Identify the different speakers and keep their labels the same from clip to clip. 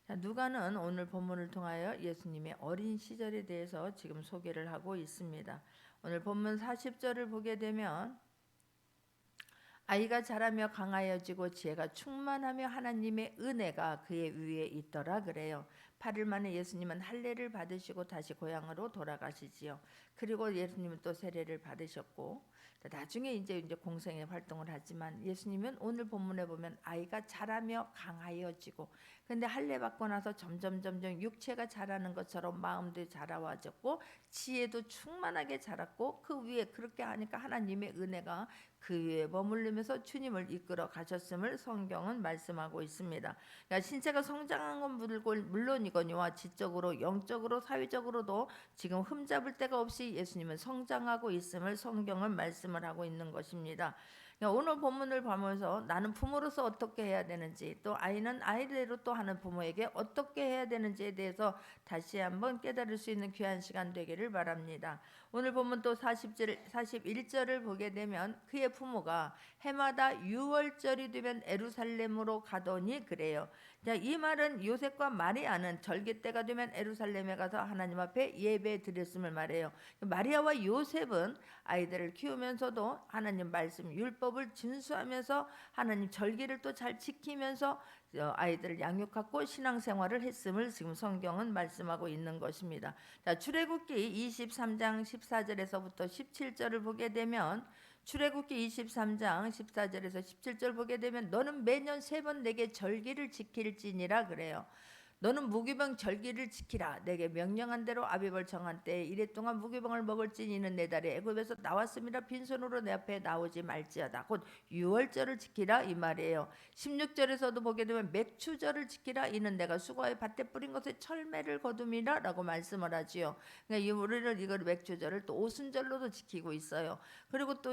Speaker 1: 자, 누가는 오늘 본문을 통하여 예수님의 어린 시절에 대해서 지금 소개를 하고 있습니다. 오늘 본문 40절을 보게 되면 아이가 자라며 강하여지고 지혜가 충만하며 하나님의 은혜가 그의 위에 있더라 그래요. 8일 만에 예수님은 할례를 받으시고 다시 고향으로 돌아가시지요. 그리고 예수님은 또 세례를 받으셨고 나중에 이제 공생의 활동을 하지만 예수님은 오늘 본문에 보면 아이가 자라며 강하여지고 근데 할례 받고 나서 점점 육체가 자라는 것처럼 마음도 자라와졌고 지혜도 충만하게 자랐고 그 위에 그렇게 하니까 하나님의 은혜가 그 위에 머물르면서 주님을 이끌어 가셨음을 성경은 말씀하고 있습니다. 그러니까 신체가 성장한 건 물론이거니와 지적으로 영적으로 사회적으로도 지금 흠잡을 데가 없이 예수님은 성장하고 있음을 성경은 말씀을 하고 있는 것입니다. 그러니까 오늘 본문을 보면서 나는 부모로서 어떻게 해야 되는지 또 아이는 아이대로 또 하는 부모에게 어떻게 해야 되는지에 대해서 다시 한번 깨달을 수 있는 귀한 시간 되기를 바랍니다. 오늘 보면 또 41절을 보게 되면 그의 부모가 해마다 유월절이 되면 에루살렘으로 가더니 그래요. 자, 이 말은 요셉과 마리아는 절기 때가 되면 에루살렘에 가서 하나님 앞에 예배 드렸음을 말해요. 마리아와 요셉은 아이들을 키우면서도 하나님 말씀 율법을 준수하면서 하나님 절기를 또 잘 지키면서 아이들을 양육하고 신앙생활을 했음을 지금 성경은 말씀하고 있는 것입니다. 자, 출애굽기 23장 14절에서부터 17절을 보게 되면 출애굽기 23장 14절에서 17절 보게 되면 너는 매년 3번 내게 절기를 지킬지니라 그래요. 너는 무교병 절기를 지키라. 내게 명령한 대로 아비벌 정한 때에 이래 동안 무교병을 먹을지니 이는 내 달에 애굽에서 나왔음이라 빈손으로 내 앞에 나오지 말지어다. 곧 유월절을 지키라 이 말이에요. 16절에서도 보게 되면 맥추절을 지키라. 이는 내가 수고하여 밭에 뿌린 것에 철매를 거둠이라 라고 말씀을 하지요. 그러니까 우리는 이걸 맥추절을 또 오순절로도 지키고 있어요. 그리고 또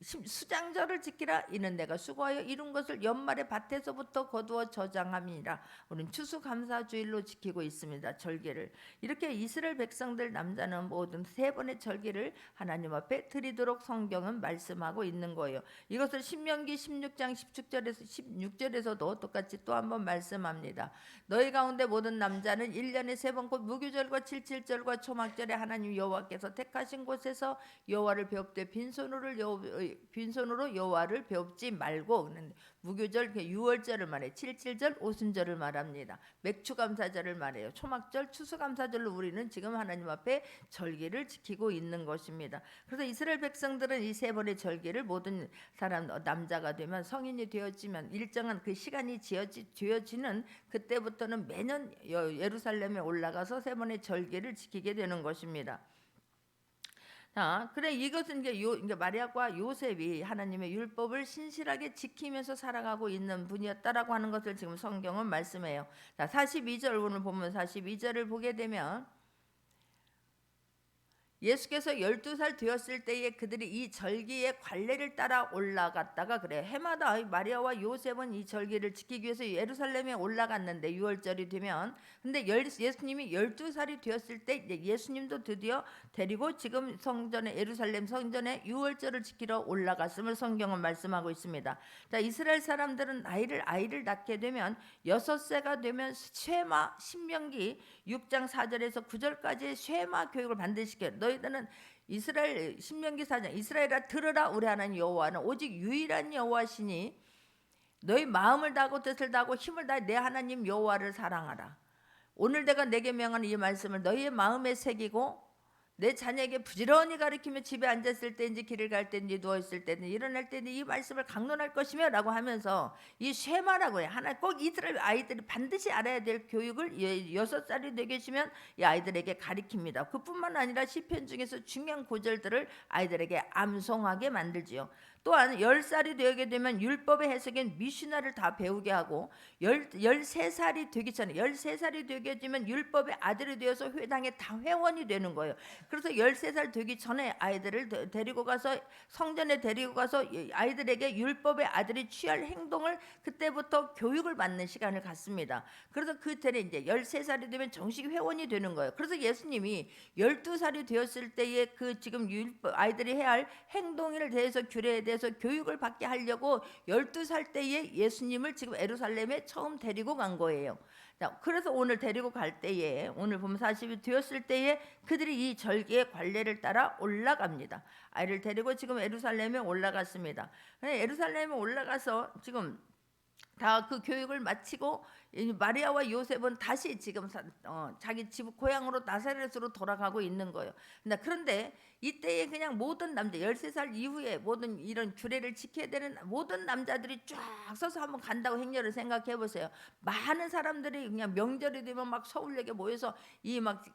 Speaker 1: 수장절을 지키라. 이는 내가 수고하여 이룬 것을 연말에 밭에서부터 거두어 저장함이니라. 우리는 추수감사주일로 지키고 있습니다. 절기를 이렇게 이스라엘 백성들 남자는 모든 3번의 절기를 하나님 앞에 드리도록 성경은 말씀하고 있는 거예요. 이것을 신명기 16장 16절에서도 똑같이 또 한번 말씀합니다. 너희 가운데 모든 남자는 1년에 3번 곧 무교절과 칠칠절과 초막절에 하나님 여호와께서 택하신 곳에서 여호와를 배웁되 빈손으로 여호와를 배웁지 말고 무교절 유월절을 말해 칠칠절 오순절을 말합니다. 맥추감사절을 말해요. 초막절 추수감사절로 우리는 지금 하나님 앞에 절기를 지키고 있는 것입니다. 그래서 이스라엘 백성들은 이 3번의 절기를 모든 사람 남자가 되면 성인이 되어지면 일정한 그 시간이 되어지는 그때부터는 매년 예루살렘에 올라가서 3번의 절기를 지키게 되는 것입니다. 자, 그래 이것은 이제 마리아와 요셉이 하나님의 율법을 신실하게 지키면서 살아가고 있는 분이었다라고 하는 것을 지금 성경은 말씀해요. 자, 42절 오늘 보면 42절을 보게 되면 예수께서 12살 되었을 때에 그들이 이 절기의 관례를 따라 올라갔다가 그래 해마다 마리아와 요셉은 이 절기를 지키기 위해서 예루살렘에 올라갔는데 6월절이 되면 근데 예수님이 12살이 되었을 때 예수님도 드디어 데리고 지금 성전에 예루살렘 성전에 6월절을 지키러 올라갔음을 성경은 말씀하고 있습니다. 자, 이스라엘 사람들은 아이를 낳게 되면 6세가 되면 쉐마 신명기 6장 4절에서 9절까지의 쉐마 교육을 반드시 시켜. 너희들은 이스라엘 신명기 4장 이스라엘아 들으라 우리 하나님 여호와는 오직 유일한 여호와시니 너희 마음을 다하고 뜻을 다하고 힘을 다해 내 하나님 여호와를 사랑하라. 오늘 내가 내게 명하는 이 말씀을 너희의 마음에 새기고 내 자녀에게 부지런히 가르치며 집에 앉았을 때인지 길을 갈 때인지 누워있을 때인지 일어날 때인지 이 말씀을 강론할 것이며 라고 하면서 이 쉐마라고 해. 하나 꼭 이스라엘 아이들이 반드시 알아야 될 교육을 6살이 되계시면 이 아이들에게 가르칩니다. 그뿐만 아니라 시편 중에서 중요한 구절들을 아이들에게 암송하게 만들지요. 또한 10살이 되게 되면 율법의 해석인 미슈나를 다 배우게 하고 13살이 되기 전에 13살이 되게 되면 율법의 아들이 되어서 회당의 다 회원이 되는 거예요. 그래서 13살 되기 전에 아이들을 데리고 가서 성전에 데리고 가서 아이들에게 율법의 아들이 취할 행동을 그때부터 교육을 받는 시간을 갖습니다. 그래서 그때는 이제 13살이 되면 정식 회원이 되는 거예요. 그래서 예수님이 12살이 되었을 때에 그 지금 율법 아이들이 해야 할 행동에 대해서 규례에 대해서 대해서 교육을 받게 하려고 12살 때에 예수님을 지금 예루살렘에 처음 데리고 간 거예요. 자, 그래서 오늘 데리고 갈 때에, 오늘 보면 40이 되었을 때에 그들이 이 절기의 관례를 따라 올라갑니다. 아이를 데리고 지금 예루살렘에 올라갔습니다. 예루살렘에 올라가서 지금 다 그 교육을 마치고 마리아와 요셉은 다시 지금 자기 집 고향으로 나사렛으로 돌아가고 있는 거예요. 그런데 이때에 그냥 모든 남자 13살 이후에 모든 이런 규례를 지켜야 되는 모든 남자들이 쫙 서서 한번 간다고 행렬을 생각해 보세요. 많은 사람들이 그냥 명절이 되면 막 서울역에 모여서 이 막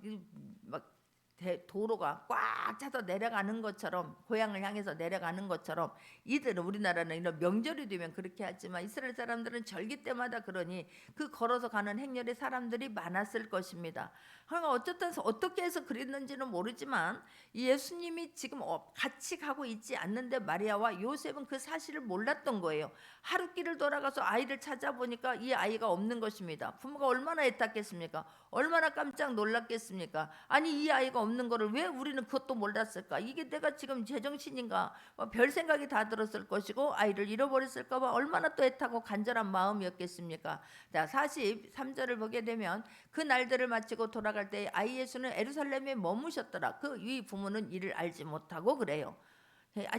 Speaker 1: 도로가 꽉 차서 내려가는 것처럼, 고향을 향해서 내려가는 것처럼, 이들은, 우리나라는 이런 명절이 되면 그렇게 하지만 이스라엘 사람들은 절기 때마다 그러니 그 걸어서 가는 행렬에 사람들이 많았을 것입니다. 그러니까 어쨌든 어떻게 해서 그랬는지는 모르지만 예수님이 지금 같이 가고 있지 않는데 마리아와 요셉은 그 사실을 몰랐던 거예요. 하루 길을 돌아가서 아이를 찾아보니까 이 아이가 없는 것입니다. 부모가 얼마나 애탔겠습니까? 얼마나 깜짝 놀랐겠습니까? 아니, 이 아이가 없는 거를 왜 우리는 그것도 몰랐을까? 이게 내가 지금 제정신인가? 별 생각이 다 들었을 것이고, 아이를 잃어버렸을까 봐 얼마나 또 애타고 간절한 마음이었겠습니까? 자, 43절을 보게 되면 그 날들을 마치고 돌아갈 때 아이 예수는 예루살렘에 머무셨더라. 그 이 부모는 이를 알지 못하고 그래요.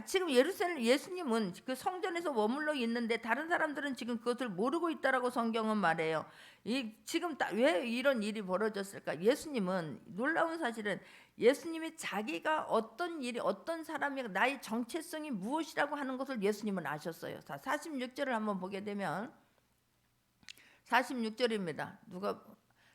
Speaker 1: 지금 예수님은 그 성전에서 머물러 있는데 다른 사람들은 지금 그것을 모르고 있다라고 성경은 말해요. 지금 왜 이런 일이 벌어졌을까? 예수님은, 놀라운 사실은 예수님이 자기가 어떤 일이, 어떤 사람이, 나의 정체성이 무엇이라고 하는 것을 예수님은 아셨어요. 자, 46절을 한번 보게 되면 46절입니다.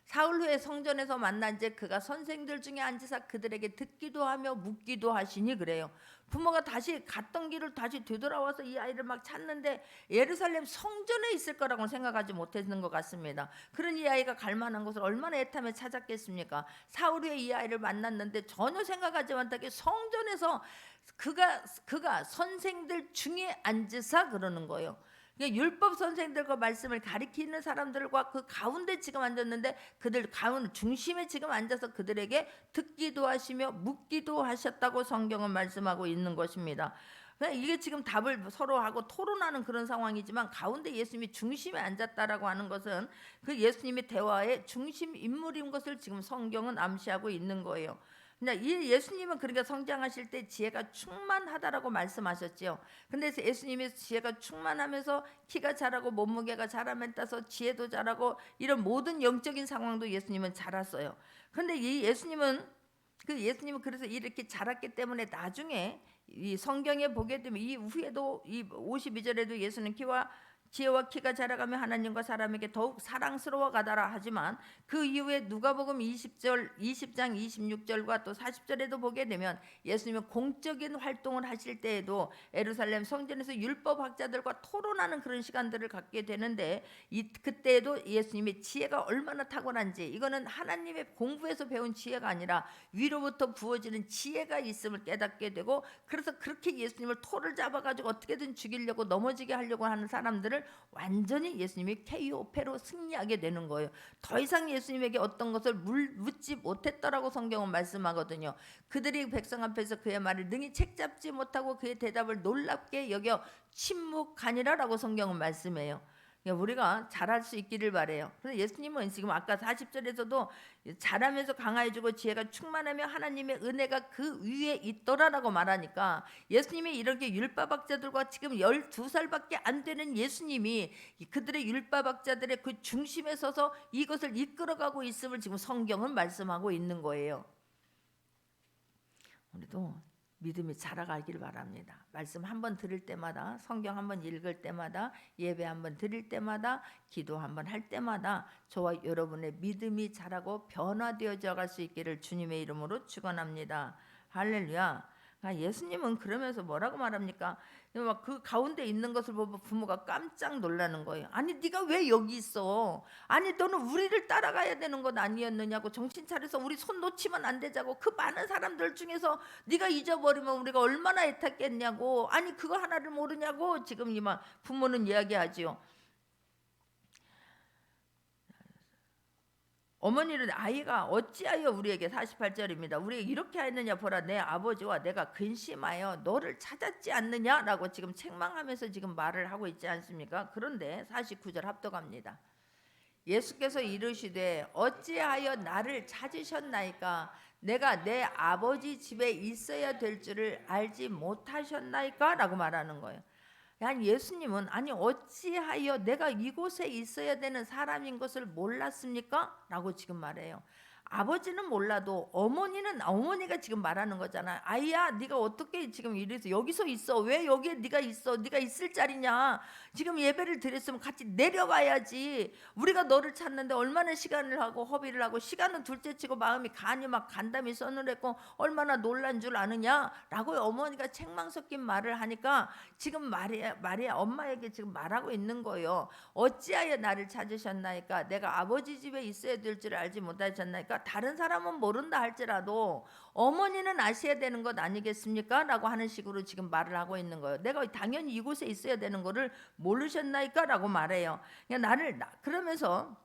Speaker 1: 사흘 후에 성전에서 만난 즉 그가 선생들 중에 앉으사 그들에게 듣기도 하며 묻기도 하시니 그래요. 부모가 다시 갔던 길을 다시 되돌아와서 이 아이를 막 찾는데 예루살렘 성전에 있을 거라고 생각하지 못했는 것 같습니다. 그런 이 아이가 갈 만한 곳을 얼마나 애타며 찾았겠습니까? 사흘 후에 이 아이를 만났는데 전혀 생각하지 못하게 성전에서 그가 선생들 중에 앉으사 그러는 거예요. 율법 선생들과 말씀을 가리키는 사람들과 그 가운데 지금 앉았는데 그들 가운데 중심에 지금 앉아서 그들에게 듣기도 하시며 묻기도 하셨다고 성경은 말씀하고 있는 것입니다. 이게 지금 답을 서로 하고 토론하는 그런 상황이지만 가운데 예수님이 중심에 앉았다라고 하는 것은 그 예수님의 대화의 중심 인물인 것을 지금 성경은 암시하고 있는 거예요. 이 예수님은 그러니까 성장하실 때 지혜가 충만하다라고 말씀하셨죠. 근데 예수님이 지혜가 충만하면서 키가 자라고 몸무게가 자라면 따서 지혜도 자라고 이런 모든 영적인 상황도 예수님은 자랐어요. 근데 이 예수님은 그래서 이렇게 자랐기 때문에 나중에 이 성경에 보게 되면 이 후에도 이 52절에도 예수는 지혜와 키가 자라가며 하나님과 사람에게 더욱 사랑스러워 가더라 하지만 그 이후에 누가복음 20장 26절과 또 40절에도 보게 되면 예수님은 공적인 활동을 하실 때에도 예루살렘 성전에서 율법학자들과 토론하는 그런 시간들을 갖게 되는데 그때에도 예수님의 지혜가 얼마나 탁월한지, 이거는 하나님의 공부에서 배운 지혜가 아니라 위로부터 부어지는 지혜가 있음을 깨닫게 되고, 그래서 그렇게 예수님을 토를 잡아가지고 어떻게든 죽이려고 넘어지게 하려고 하는 사람들을 완전히 예수님이 KO패로 승리하게 되는 거예요. 더 이상 예수님에게 어떤 것을 묻지 못했더라고 성경은 말씀하거든요. 그들이 백성 앞에서 그의 말을 능히 책잡지 못하고 그의 대답을 놀랍게 여겨 침묵하니라라고 성경은 말씀해요. 우리가 잘할 수 있기를 바래요. 그래서 예수님은 지금 아까 40절에서도 잘하면서 강화해주고 지혜가 충만하며 하나님의 은혜가 그 위에 있더라라고 말하니까, 예수님이 이렇게 율법학자들과 지금 12살밖에 안 되는 예수님이 그들의 율법학자들의 그 중심에 서서 이것을 이끌어가고 있음을 지금 성경은 말씀하고 있는 거예요. 우리도 믿음이 자라가길 바랍니다. 말씀 한번 들을 때마다, 성경 한번 읽을 때마다, 예배 한번 드릴 때마다, 기도 한번 할 때마다 저와 여러분의 믿음이 자라고 변화되어져 갈 수 있기를 주님의 이름으로 축원합니다. 할렐루야. 예수님은 그러면서 뭐라고 말합니까? 그 가운데 있는 것을 보고 부모가 깜짝 놀라는 거예요. 아니, 네가 왜 여기 있어? 아니, 너는 우리를 따라가야 되는 것 아니었느냐고. 정신 차려서 우리 손 놓치면 안 되자고. 그 많은 사람들 중에서 네가 잊어버리면 우리가 얼마나 애탔겠냐고. 아니, 그거 하나를 모르냐고 지금 이만 부모는 이야기하지요. 어머니는 아이가 어찌하여 우리에게 48절입니다. 우리에게 이렇게 하였느냐 보라 내 아버지와 내가 근심하여 너를 찾았지 않느냐라고 지금 책망하면서 지금 말을 하고 있지 않습니까? 그런데 49절 합독합니다. 예수께서 이르시되 어찌하여 나를 찾으셨나이까 내가 내 아버지 집에 있어야 될 줄을 알지 못하셨나이까 라고 말하는 거예요. 아니 예수님은 아니 어찌하여 내가 이곳에 있어야 되는 사람인 것을 몰랐습니까? 라고 지금 말해요. 아버지는 몰라도 어머니가 지금 말하는 거잖아. 아이야 네가 어떻게 지금 이래서 여기서 있어? 왜 여기에 네가 있어? 네가 있을 자리냐? 지금 예배를 드렸으면 같이 내려가야지. 우리가 너를 찾는데 얼마나 시간을 하고 허비를 하고 시간은 둘째치고 마음이 간이 막 간담이 서늘했고 얼마나 놀란 줄 아느냐? 라고 어머니가 책망 섞인 말을 하니까 지금 마리아 엄마에게 지금 말하고 있는 거예요. 어찌하여 나를 찾으셨나이까? 내가 아버지 집에 있어야 될 줄 알지 못하셨나이까? 다른 사람은 모른다 할지라도 어머니는 아셔야 되는 것 아니겠습니까? 라고 하는 식으로 지금 말을 하고 있는 거예요. 내가 당연히 이곳에 있어야 되는 거를 모르셨나이까? 라고 말해요. 그러면서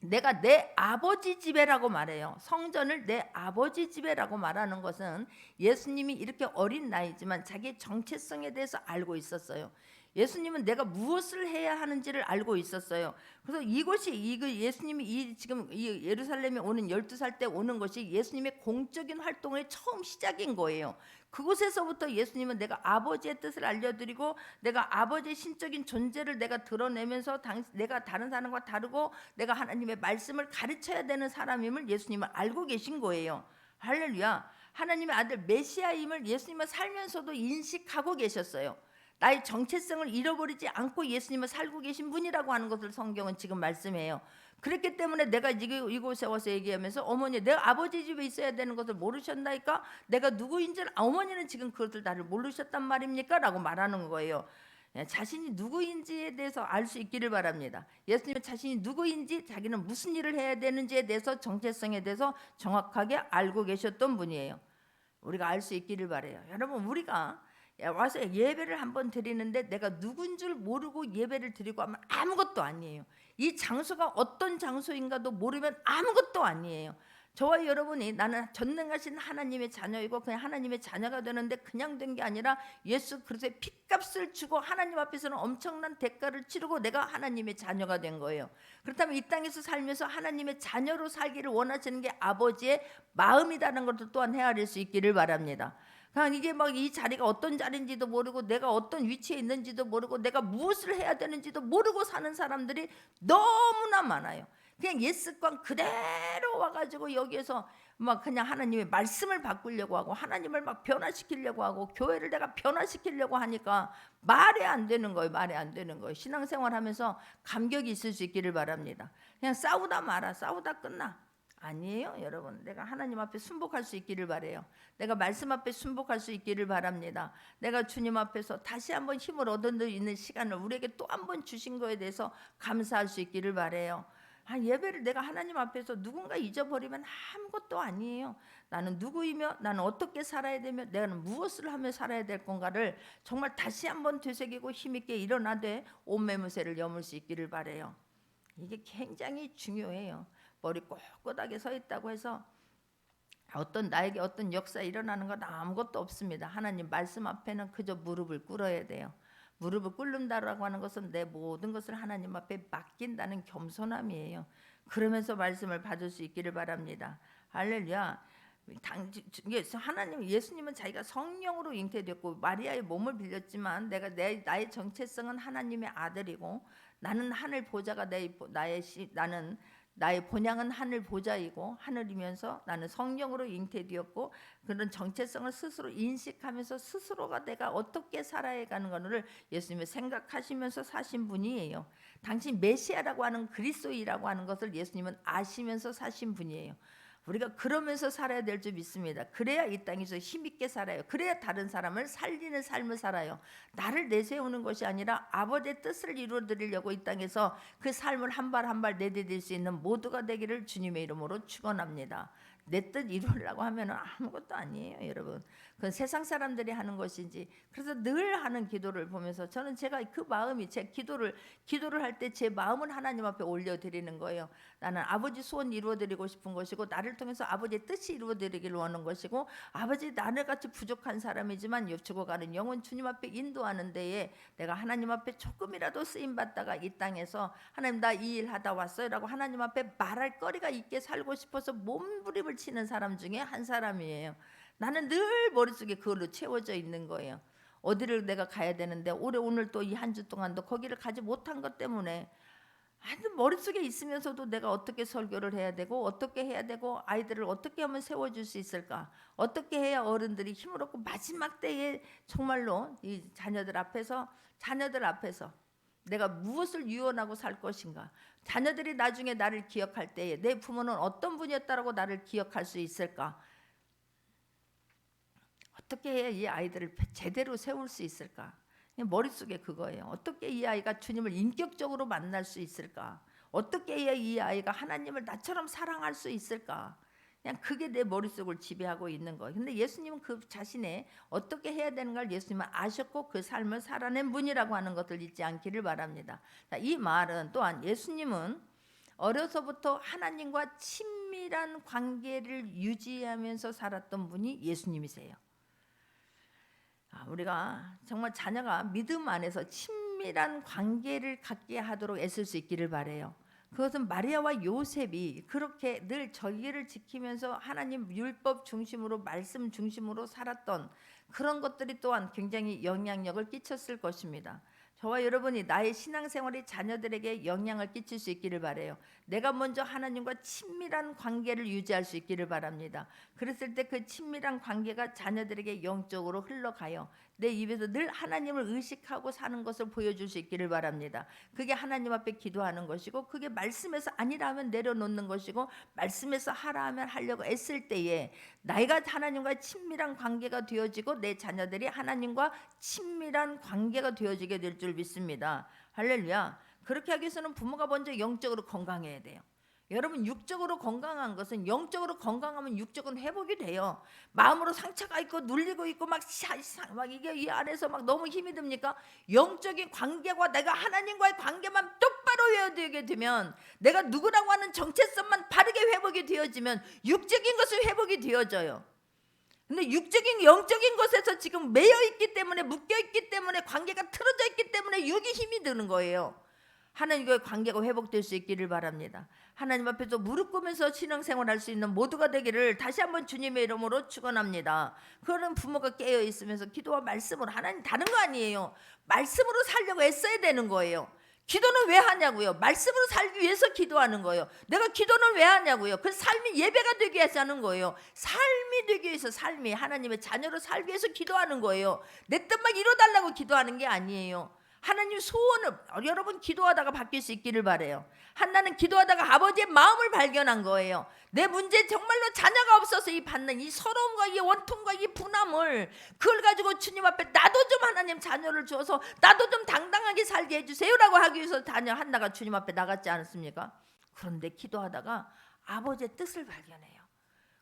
Speaker 1: 내가 내 아버지 집에라고 말해요. 성전을 내 아버지 집에라고 말하는 것은 예수님이 이렇게 어린 나이지만 자기의 정체성에 대해서 알고 있었어요. 예수님은 내가 무엇을 해야 하는지를 알고 있었어요. 그래서 이곳이 예수님이 지금 이 예루살렘에 오는 12살 때 오는 것이 예수님의 공적인 활동의 처음 시작인 거예요. 그곳에서부터 예수님은 내가 아버지의 뜻을 알려드리고 내가 아버지의 신적인 존재를 내가 드러내면서 내가 다른 사람과 다르고 내가 하나님의 말씀을 가르쳐야 되는 사람임을 예수님은 알고 계신 거예요. 할렐루야. 하나님의 아들 메시아임을 예수님은 살면서도 인식하고 계셨어요. 나의 정체성을 잃어버리지 않고 예수님을 살고 계신 분이라고 하는 것을 성경은 지금 말씀해요. 그렇기 때문에 내가 이곳에 와서 얘기하면서 어머니 내가 아버지 집에 있어야 되는 것을 모르셨나이까? 내가 누구인지 어머니는 지금 그것을 나를 모르셨단 말입니까? 라고 말하는 거예요. 자신이 누구인지에 대해서 알 수 있기를 바랍니다. 예수님은 자신이 누구인지 자기는 무슨 일을 해야 되는지에 대해서 정체성에 대해서 정확하게 알고 계셨던 분이에요. 우리가 알 수 있기를 바라요. 여러분 우리가 와서 예배를 한번 드리는데 내가 누군 줄 모르고 예배를 드리고 하면 아무것도 아니에요. 이 장소가 어떤 장소인가도 모르면 아무것도 아니에요. 저와 여러분이 나는 전능하신 하나님의 자녀이고 그냥 하나님의 자녀가 되는데 그냥 된 게 아니라 예수 그리스도의 핏값을 주고 하나님 앞에서는 엄청난 대가를 치르고 내가 하나님의 자녀가 된 거예요. 그렇다면 이 땅에서 살면서 하나님의 자녀로 살기를 원하시는 게 아버지의 마음이라는 것도 또한 헤아릴 수 있기를 바랍니다. 그냥 이게 막 이 자리가 어떤 자리인지도 모르고 내가 어떤 위치에 있는지도 모르고 내가 무엇을 해야 되는지도 모르고 사는 사람들이 너무나 많아요. 그냥 옛습관 그대로 와가지고 여기에서 막 그냥 하나님의 말씀을 바꾸려고 하고 하나님을 막 변화시키려고 하고 교회를 내가 변화시키려고 하니까 말이 안 되는 거예요. 말이 안 되는 거예요. 신앙생활하면서 감격이 있을 수 있기를 바랍니다. 그냥 싸우다 말아. 싸우다 끝나. 아니에요 여러분. 내가 하나님 앞에 순복할 수 있기를 바라요. 내가 말씀 앞에 순복할 수 있기를 바랍니다. 내가 주님 앞에서 다시 한번 힘을 얻을 수 있는 시간을 우리에게 또 한번 주신 거에 대해서 감사할 수 있기를 바라요. 예배를 내가 하나님 앞에서 누군가 잊어버리면 아무것도 아니에요. 나는 누구이며 나는 어떻게 살아야 되며 내가 무엇을 하며 살아야 될 건가를 정말 다시 한번 되새기고 힘있게 일어나되 온 매무새를 여물 수 있기를 바라요. 이게 굉장히 중요해요. 머리 꼿꼿하게 서 있다고 해서 나에게 어떤 역사 일어나는 건 아무것도 없습니다. 하나님 말씀 앞에는 그저 무릎을 꿇어야 돼요. 무릎을 꿇는다라고 하는 것은 내 모든 것을 하나님 앞에 맡긴다는 겸손함이에요. 그러면서 말씀을 받을 수 있기를 바랍니다. 할렐루야. 하나님 예수님은 자기가 성령으로 잉태됐고 마리아의 몸을 빌렸지만 나의 정체성은 하나님의 아들이고 나는 하늘 보좌가 나는 나의 본향은 하늘 보좌이고 하늘이면서 나는 성령으로 잉태되었고 그런 정체성을 스스로 인식하면서 스스로가 내가 어떻게 살아야 가는 것을 예수님이 생각하시면서 사신 분이에요. 당신 메시아라고 하는 그리스도이라고 하는 것을 예수님은 아시면서 사신 분이에요. 우리가 그러면서 살아야 될 줄 믿습니다. 그래야 이 땅에서 힘있게 살아요. 그래야 다른 사람을 살리는 삶을 살아요. 나를 내세우는 것이 아니라 아버지의 뜻을 이루어드리려고 이 땅에서 그 삶을 한 발 한 발 내디딜 수 있는 모두가 되기를 주님의 이름으로 축원합니다. 내 뜻 이루려고 하면 아무것도 아니에요, 여러분. 그건 세상 사람들이 하는 것이지. 그래서 늘 하는 기도를 보면서 저는 제가 그 마음이 제 기도를 할 때 제 마음을 하나님 앞에 올려드리는 거예요. 나는 아버지 소원 이루어드리고 싶은 것이고 나를 통해서 아버지의 뜻이 이루어드리기를 원하는 것이고 아버지 나를 같이 부족한 사람이지만 죽어가는 영혼 주님 앞에 인도하는 데에 내가 하나님 앞에 조금이라도 쓰임받다가 이 땅에서 하나님 나 이 일 하다 왔어요 라고 하나님 앞에 말할 거리가 있게 살고 싶어서 몸부림을 치는 사람 중에 한 사람이에요. 나는 늘 머릿속에 그걸로 채워져 있는 거예요. 어디를 내가 가야 되는데 오늘 또 이 한 주 동안도 거기를 가지 못한 것 때문에 머릿속에 있으면서도 내가 어떻게 설교를 해야 되고 어떻게 해야 되고 아이들을 어떻게 하면 세워줄 수 있을까, 어떻게 해야 어른들이 힘을 얻고 마지막 때에 정말로 이 자녀들 앞에서 내가 무엇을 유언하고 살 것인가, 자녀들이 나중에 나를 기억할 때에 내 부모는 어떤 분이었다라고 나를 기억할 수 있을까, 어떻게 해야 이 아이들을 제대로 세울 수 있을까. 머릿속에 그거예요. 어떻게 이 아이가 주님을 인격적으로 만날 수 있을까, 어떻게 해야 이 아이가 하나님을 나처럼 사랑할 수 있을까. 그냥 그게 내 머릿속을 지배하고 있는 거예요. 근데 예수님은 그 자신의 어떻게 해야 되는 걸 예수님은 아셨고 그 삶을 살아낸 분이라고 하는 것을 잊지 않기를 바랍니다. 자, 이 말은 또한 예수님은 어려서부터 하나님과 친밀한 관계를 유지하면서 살았던 분이 예수님이세요. 우리가 정말 자녀가 믿음 안에서 친밀한 관계를 갖게 하도록 애쓸 수 있기를 바라요. 그것은 마리아와 요셉이 그렇게 늘 절기를 지키면서 하나님 율법 중심으로 말씀 중심으로 살았던 그런 것들이 또한 굉장히 영향력을 끼쳤을 것입니다. 저와 여러분이 나의 신앙생활이 자녀들에게 영향을 끼칠 수 있기를 바라요. 내가 먼저 하나님과 친밀한 관계를 유지할 수 있기를 바랍니다. 그랬을 때 그 친밀한 관계가 자녀들에게 영적으로 흘러가요. 내 입에서 늘 하나님을 의식하고 사는 것을 보여줄 수 있기를 바랍니다. 그게 하나님 앞에 기도하는 것이고 그게 말씀에서 아니라 하면 내려놓는 것이고 말씀에서 하라 하면 하려고 애쓸 때에 나이가 하나님과 친밀한 관계가 되어지고 내 자녀들이 하나님과 친밀한 관계가 되어지게 될 줄 믿습니다. 할렐루야. 그렇게 하기 위해서는 부모가 먼저 영적으로 건강해야 돼요. 여러분, 육적으로 건강한 것은 영적으로 건강하면 육적은 회복이 돼요. 마음으로 상처가 있고 눌리고 있고 막 이게 이 안에서 막 너무 힘이 듭니까? 영적인 관계와 내가 하나님과의 관계만 똑바로 이어지게 되면, 내가 누구라고 하는 정체성만 바르게 회복이 되어지면 육적인 것이 회복이 되어져요. 근데 육적인 영적인 것에서 지금 매여 있기 때문에, 묶여 있기 때문에, 관계가 틀어져 있기 때문에 육이 힘이 드는 거예요. 하나님과의 관계가 회복될 수 있기를 바랍니다. 하나님 앞에서 무릎 꿇으면서 신앙생활할 수 있는 모두가 되기를 다시 한번 주님의 이름으로 축원합니다. 그런 부모가 깨어 있으면서 기도와 말씀으로, 하나님 다른 거 아니에요. 말씀으로 살려고 애써야 되는 거예요. 기도는 왜 하냐고요? 말씀으로 살기 위해서 기도하는 거예요. 내가 기도는 왜 하냐고요? 그 삶이 예배가 되기 위해서 하는 거예요. 삶이 되기 위해서, 삶이 하나님의 자녀로 살기 위해서 기도하는 거예요. 내 뜻만 이뤄달라고 기도하는 게 아니에요. 하나님 소원을 여러분 기도하다가 바뀔 수 있기를 바라요. 한나는 기도하다가 아버지의 마음을 발견한 거예요. 내 문제 정말로 자녀가 없어서 이 받는 이 서러움과 이 원통과 이 분함을, 그걸 가지고 주님 앞에 나도 좀 하나님 자녀를 주어서 나도 좀 당당하게 살게 해주세요라고 하기 위해서 한나가 주님 앞에 나갔지 않았습니까? 그런데 기도하다가 아버지의 뜻을 발견해요.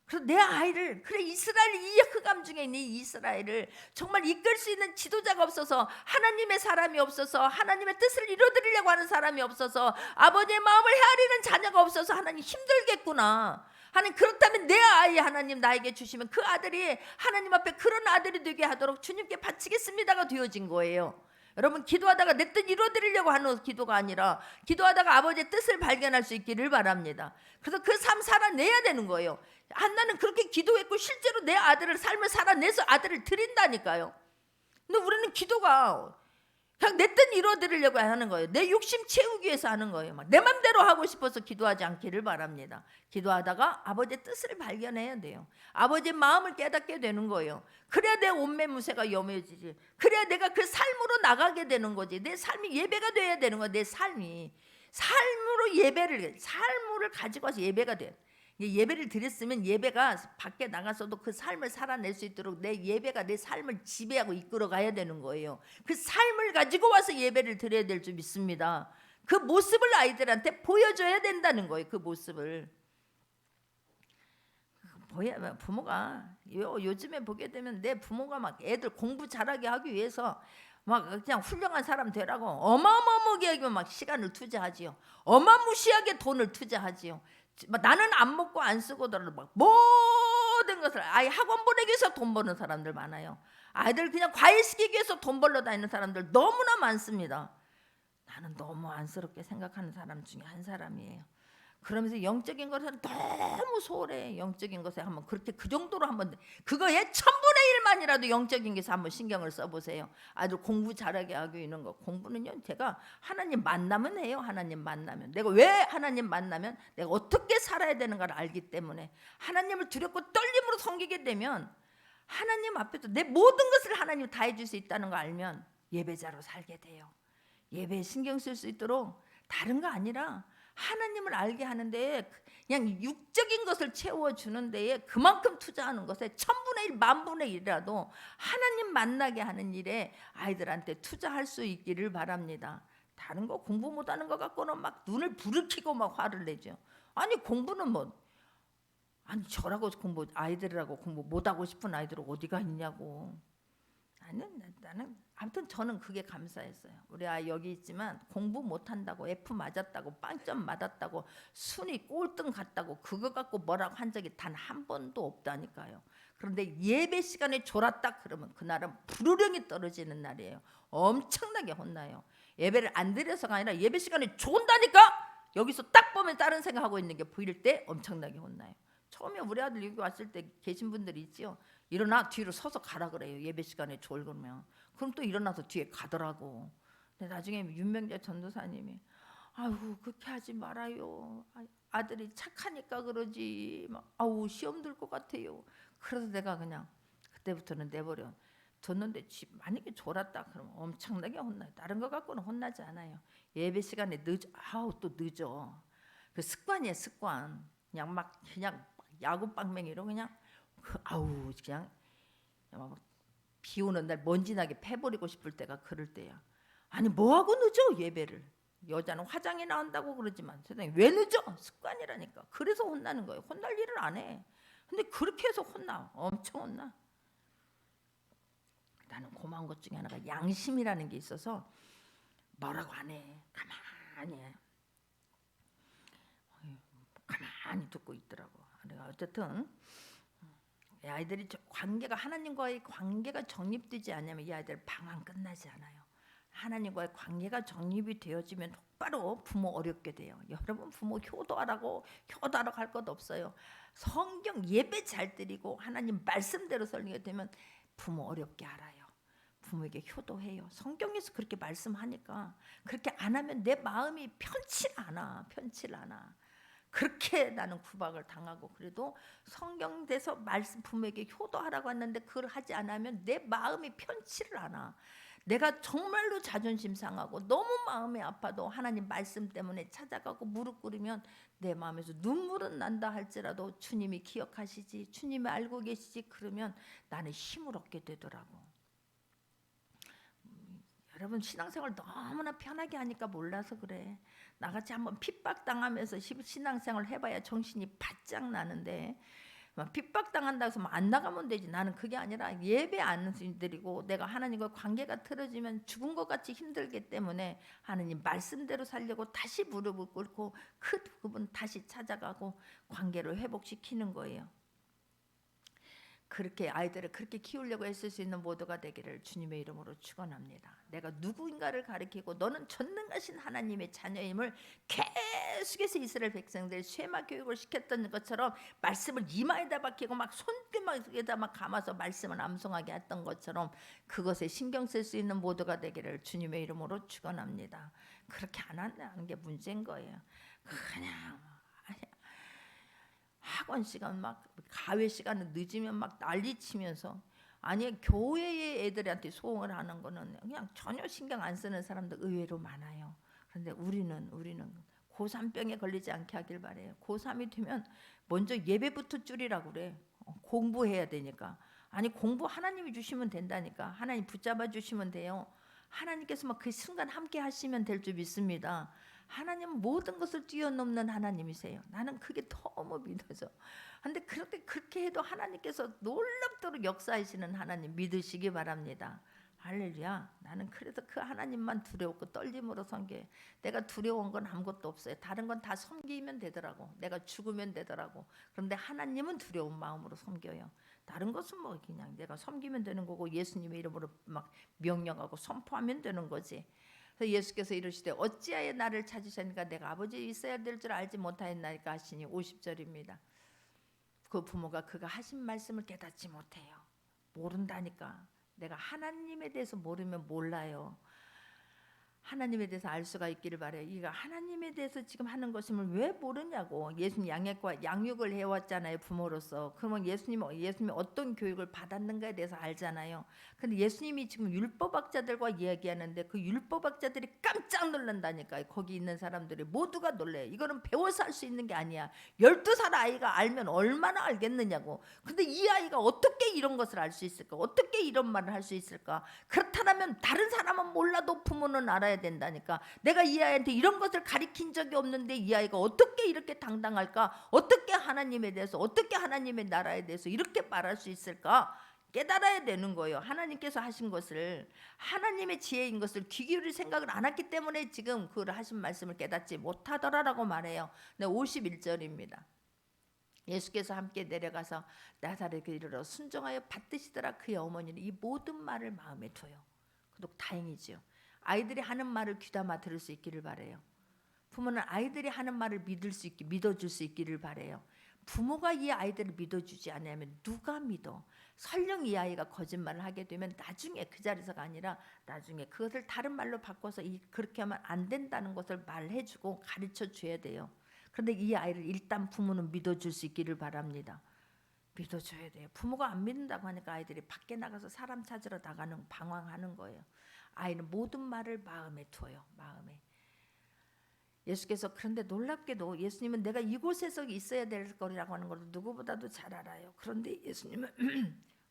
Speaker 1: 그래서 내 아이를, 그래 이스라엘, 이 흑암 중에 있는 이 이스라엘을 정말 이끌 수 있는 지도자가 없어서, 하나님의 사람이 없어서, 하나님의 뜻을 이루어드리려고 하는 사람이 없어서, 아버지의 마음을 헤아리는 자녀가 없어서 하나님 힘들겠구나. 하나님, 그렇다면 내 아이 하나님 나에게 주시면 그 아들이 하나님 앞에 그런 아들이 되게 하도록 주님께 바치겠습니다가 되어진 거예요. 여러분, 기도하다가 내 뜻 이루어드리려고 하는 기도가 아니라 기도하다가 아버지의 뜻을 발견할 수 있기를 바랍니다. 그래서 그 삶 살아내야 되는 거예요. 한나는 그렇게 기도했고 실제로 내 아들을, 삶을 살아내서 아들을 드린다니까요. 근데 우리는 기도가 그냥 내 뜻 이루어드리려고 하는 거예요. 내 욕심 채우기 위해서 하는 거예요. 내 맘대로 하고 싶어서 기도하지 않기를 바랍니다. 기도하다가 아버지의 뜻을 발견해야 돼요. 아버지의 마음을 깨닫게 되는 거예요. 그래야 내 온매무새가 염해지지. 그래야 내가 그 삶으로 나가게 되는 거지. 내 삶이 예배가 돼야 되는 거야. 내 삶이 삶으로 삶을 가지고 와서 예배가 돼. 예배를 드렸으면 예배가 밖에 나가서도 그 삶을 살아낼 수 있도록 내 예배가 내 삶을 지배하고 이끌어 가야 되는 거예요. 그 삶을 가지고 와서 예배를 드려야 될 줄 믿습니다. 그 모습을 아이들한테 보여줘야 된다는 거예요. 그 모습을 뭐야 부모가 요즘에 보게 되면 내 부모가 막 애들 공부 잘하게 하기 위해서 막 그냥 훌륭한 사람 되라고 어마어마하게 막 시간을 투자하지요. 어마무시하게 돈을 투자하지요. 나는 안 먹고 안 쓰고더라도 막 모든 것을 아이 학원 보내기 위해서 돈 버는 사람들 많아요. 아이들 그냥 과외 시키기 위해서 돈 벌러 다니는 사람들 너무나 많습니다. 나는 너무 안쓰럽게 생각하는 사람 중에 한 사람이에요. 그러면서 영적인 것은 너무 소홀해. 영적인 것에 한번 그렇게 그 정도로 한번 그거의 1000분의 1만이라도 영적인 것에 한번 신경을 써보세요. 아주 공부 잘하게 하고 있는 거. 공부는요 제가 하나님 만나면 해요. 하나님 만나면 내가 왜 하나님 만나면 내가 어떻게 살아야 되는 걸 알기 때문에 하나님을 두렵고 떨림으로 섬기게 되면 하나님 앞에서 내 모든 것을 하나님 다 해줄 수 있다는 거 알면 예배자로 살게 돼요. 예배에 신경 쓸 수 있도록 다른 거 아니라 하나님을 알게 하는데 그냥 육적인 것을 채워주는 데에 그만큼 투자하는 것에 1000분의 1, 10,000분의 1이라도 하나님 만나게 하는 일에 아이들한테 투자할 수 있기를 바랍니다. 다른 거 공부 못하는 거 갖고는 막 눈을 부르키고 막 화를 내죠. 아니 공부는 뭐 아니 저라고 공부 아이들이라고 공부 못하고 싶은 아이들 어디가 있냐고. 나는 아무튼 저는 그게 감사했어요. 우리 아이 여기 있지만 공부 못한다고 F 맞았다고 빵점 맞았다고 순위 꼴등 갔다고 그거 갖고 뭐라고 한 적이 단 한 번도 없다니까요. 그런데 예배 시간에 졸았다 그러면 그날은 불호령이 떨어지는 날이에요. 엄청나게 혼나요. 예배를 안 드려서가 아니라 예배 시간에 존다니까 여기서 딱 보면 다른 생각하고 있는 게 보일 때 엄청나게 혼나요. 처음에 우리 아들 여기 왔을 때 계신 분들이 있죠. 일어나 뒤로 서서 가라 그래요. 예배 시간에 졸으면. 그럼 또 일어나서 뒤에 가더라고. 근데 나중에 윤명재 전도사님이 아이고 그렇게 하지 말아요. 아들이 착하니까 그러지. 아우 시험 들 것 같아요. 그래서 내가 그냥 그때부터는 내버려 뒀는데 만약에 졸았다 그러면 엄청나게 혼나요. 다른 거 갖고는 혼나지 않아요. 예배 시간에 또 늦어. 그 습관이에요 습관. 그냥 야구방맹이로 그냥 아우 그냥 비 오는 날 먼지나게 패버리고 싶을 때가 그럴 때야. 아니 뭐하고 늦어 예배를. 여자는 화장이 나온다고 그러지만 세상에 왜 늦어? 습관이라니까. 그래서 혼나는 거예요. 혼날 일을 안 해. 근데 그렇게 해서 혼나. 엄청 혼나. 나는 고마운 것 중에 하나가 양심이라는 게 있어서 뭐라고 안 해. 가만히 해. 가만히 듣고 있더라고. 내가 어쨌든 아이들이 관계가 하나님과의 관계가 정립되지 않으면 이 아이들 방황 끝나지 않아요. 하나님과의 관계가 정립이 되어지면 똑바로 부모 어렵게 돼요. 여러분 부모 효도하라고 할 것 없어요. 성경 예배 잘 드리고 하나님 말씀대로 살게 되면 부모 어렵게 알아요. 부모에게 효도해요. 성경에서 그렇게 말씀하니까 그렇게 안 하면 내 마음이 편치 않아. 그렇게 나는 구박을 당하고 그래도 성경에서 말씀 부모에게 효도하라고 했는데 그걸 하지 않으면 내 마음이 편치를 않아. 내가 정말로 자존심 상하고 너무 마음이 아파도 하나님 말씀 때문에 찾아가고 무릎 꿇으면 내 마음에서 눈물은 난다 할지라도 주님이 기억하시지 주님이 알고 계시지 그러면 나는 힘을 얻게 되더라고. 여러분 신앙생활 너무나 편하게 하니까 몰라서 그래. 나같이 한번 핍박당하면서 신앙생활 해봐야 정신이 바짝 나는데 핍박당한다고 해서 안 나가면 되지. 나는 그게 아니라 예배 안 드리고 내가 하나님과 관계가 틀어지면 죽은 것 같이 힘들기 때문에 하나님 말씀대로 살려고 다시 무릎을 꿇고 그분 다시 찾아가고 관계를 회복시키는 거예요. 그렇게 아이들을 그렇게 키우려고 애쓸 수 있는 모두가 되기를 주님의 이름으로 축원합니다. 내가 누구인가를 가리키고 너는 전능하신 하나님의 자녀임을 계속해서 이스라엘 백성들 쉐마 교육을 시켰던 것처럼 말씀을 이마에다 박히고 막 손등에다 막 감아서 말씀을 암송하게 했던 것처럼 그것에 신경 쓸 수 있는 모두가 되기를 주님의 이름으로 축원합니다. 그렇게 안 한다는 게 문제인 거예요. 그냥 학원 시간 막 가회 시간을 늦으면 막 난리치면서 아니 교회의 애들한테 소응을 하는 거는 그냥 전혀 신경 안 쓰는 사람들 의외로 많아요. 그런데 우리는 고3병에 걸리지 않게 하길 바래요. 고3이 되면 먼저 예배부터 줄이라고 그래. 공부해야 되니까. 아니 공부 하나님이 주시면 된다니까. 하나님 붙잡아 주시면 돼요. 하나님께서 막 그 순간 함께 하시면 될 줄 믿습니다. 하나님은 모든 것을 뛰어넘는 하나님이세요. 나는 그게 너무 믿어져. 근데 그렇게 해도 하나님께서 놀랍도록 역사하시는 하나님 믿으시기 바랍니다. 할렐루야. 나는 그래서 그 하나님만 두려웠고 떨림으로 섬겨요. 내가 두려운 건 아무것도 없어요. 다른 건 다 섬기면 되더라고. 내가 죽으면 되더라고. 그런데 하나님은 두려운 마음으로 섬겨요. 다른 것은 뭐 그냥 내가 섬기면 되는 거고 예수님의 이름으로 막 명령하고 선포하면 되는 거지. 그래서 예수께서 이르시되 어찌하여 나를 찾으셨는가 내가 아버지 있어야 될 줄 알지 못하였나이까 하시니 50절입니다. 그 부모가 그가 하신 말씀을 깨닫지 못해요. 모른다니까. 내가 하나님에 대해서 모르면 몰라요. 하나님에 대해서 알 수가 있기를 바래요. 이가 하나님에 대해서 지금 하는 것임을 왜 모르냐고. 예수님 양육을 해왔잖아요, 부모로서. 그러면 예수님이 어떤 교육을 받았는가에 대해서 알잖아요. 근데 예수님이 지금 율법학자들과 이야기하는데 그 율법학자들이 깜짝 놀란다니까요. 거기 있는 사람들이 모두가 놀래요. 이거는 배워서 할 수 있는 게 아니야. 12살 아이가 알면 얼마나 알겠느냐고. 근데 이 아이가 어떻게 이런 것을 알 수 있을까? 어떻게 이런 말을 할 수 있을까? 그렇다면 다른 사람은 몰라도 부모는 알아야 된다니까. 내가 이 아이한테 이런 것을 가르친 적이 없는데 이 아이가 어떻게 이렇게 당당할까? 어떻게 하나님에 대해서, 어떻게 하나님의 나라에 대해서 이렇게 말할 수 있을까? 깨달아야 되는 거예요. 하나님께서 하신 것을, 하나님의 지혜인 것을 귀 기울일 생각을 안 했기 때문에 지금 그 하신 말씀을 깨닫지 못하더라라고 말해요. 네, 51절입니다. 예수께서 함께 내려가서 나사렛에 이르러 순종하여 받드시더라. 그의 어머니는 이 모든 말을 마음에 둬요. 그도 다행이지요. 아이들이 하는 말을 귀담아 들을 수 있기를 바래요. 부모는 아이들이 하는 말을 믿어줄 수 있기를 바래요. 부모가 이 아이들을 믿어주지 않으면 누가 믿어? 설령 이 아이가 거짓말을 하게 되면 나중에 그 자리에서가 아니라 나중에 그것을 다른 말로 바꿔서 그렇게 하면 안 된다는 것을 말해주고 가르쳐줘야 돼요. 그런데 이 아이를 일단 부모는 믿어줄 수 있기를 바랍니다. 믿어줘야 돼요. 부모가 안 믿는다고 하니까 아이들이 밖에 나가서 사람 찾으러 나가는 방황하는 거예요. 아이는 모든 말을 마음에 둬요. 마음에. 예수께서 그런데 놀랍게도 예수님은 내가 이곳에서 있어야 될 거라고 하는 걸 누구보다도 잘 알아요. 그런데 예수님은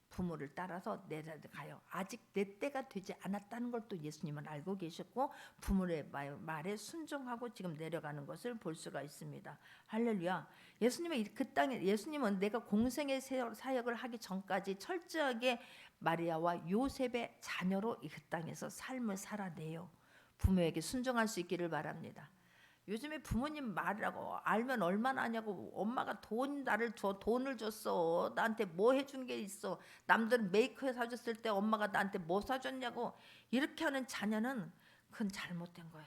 Speaker 1: 부모를 따라서 내려가요. 아직 내 때가 되지 않았다는 걸 또 예수님은 알고 계셨고 부모의 말에 순종하고 지금 내려가는 것을 볼 수가 있습니다. 할렐루야. 예수님은 내가 공생의 사역을 하기 전까지 철저하게 마리아와 요셉의 자녀로 이 땅에서 삶을 살아내요. 부모에게 순종할 수 있기를 바랍니다. 요즘에 부모님 말이라고 알면 얼마나 하냐고. 엄마가 돈을 줬어. 나한테 뭐 해준 게 있어. 남들은 메이크업 사줬을 때 엄마가 나한테 뭐 사줬냐고. 이렇게 하는 자녀는 그건 잘못된 거야.